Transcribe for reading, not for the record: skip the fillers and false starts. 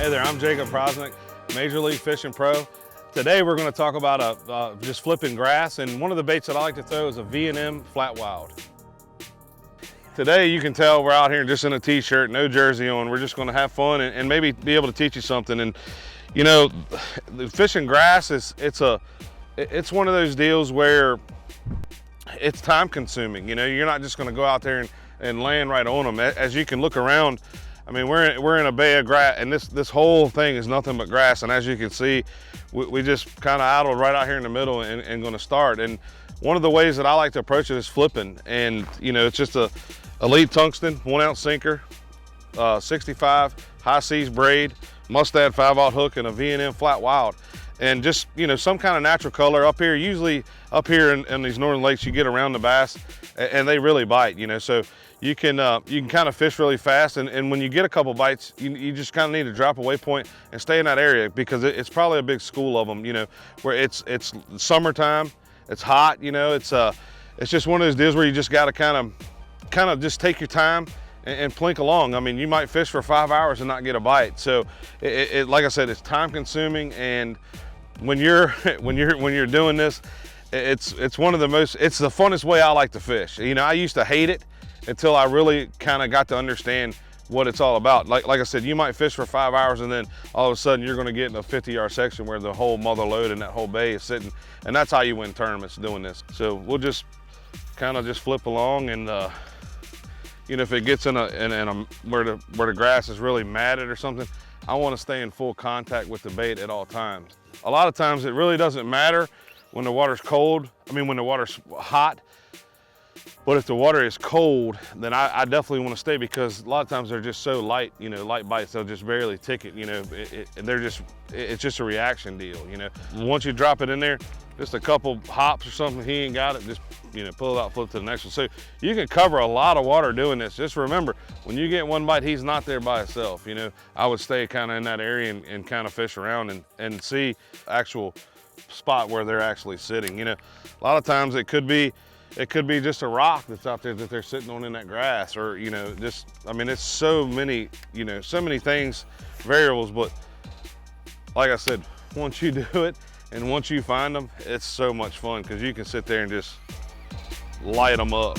Hey there, I'm Jacob Powroznik, Major League Fishing Pro. Today we're going to talk about just flipping grass, and one of the baits that I like to throw is a V&M Flat Wild. Today you can tell we're out here just in a t-shirt, no jersey on. We're just going to have fun and maybe be able to teach you something. And you know, the fishing grass it's one of those deals where it's time consuming. You know, you're not just going to go out there and land right on them. As you can look around, I mean, we're in a bay of grass, and this whole thing is nothing but grass. And as you can see, we just kind of idled right out here in the middle and going to start. And one of the ways that I like to approach it is flipping. And you know, it's just a lead tungsten 1 ounce sinker, 65 high seas braid, mustad 5/0 hook, and a V&M Flat Wild. And just, you know, some kind of natural color up here. Usually up here in these northern lakes, you get around the bass and they really bite, you know. So you can kind of fish really fast, and when you get a couple bites, you just kind of need to drop a waypoint and stay in that area, because it's probably a big school of them, you know, where it's summertime, it's hot, you know. It's just one of those deals where you just got to kind of just take your time and plink along. I mean, you might fish for 5 hours and not get a bite. So like I said, it's time consuming, and when you're doing this, it's one of the it's the funnest way I like to fish. You know, I used to hate it until I really kind of got to understand what it's all about. Like I said, you might fish for 5 hours, and then all of a sudden you're going to get in a 50-yard section where the whole mother load in that whole bay is sitting, and that's how you win tournaments, doing this. So we'll just kind of just flip along, and you know, if it gets in a where the grass is really matted or something, I want to stay in full contact with the bait at all times. A lot of times it really doesn't matter when the water's cold. I mean, when the water's hot. But if the water is cold, then I definitely want to stay, because a lot of times they're just so light, you know, light bites, they'll just barely tick it, you know. It's just a reaction deal, you know. Once you drop it in there, just a couple hops or something, he ain't got it, just, you know, pull it out, flip to the next one. So you can cover a lot of water doing this. Just remember, when you get one bite, he's not there by himself, you know. I would stay kind of in that area and kind of fish around and see actual spot where they're actually sitting, you know. A lot of times it could be just a rock that's out there that they're sitting on in that grass, or, you know, just, I mean, it's so many, you know, so many things, variables. But like I said, once you do it and once you find them, it's so much fun, because you can sit there and just light them up.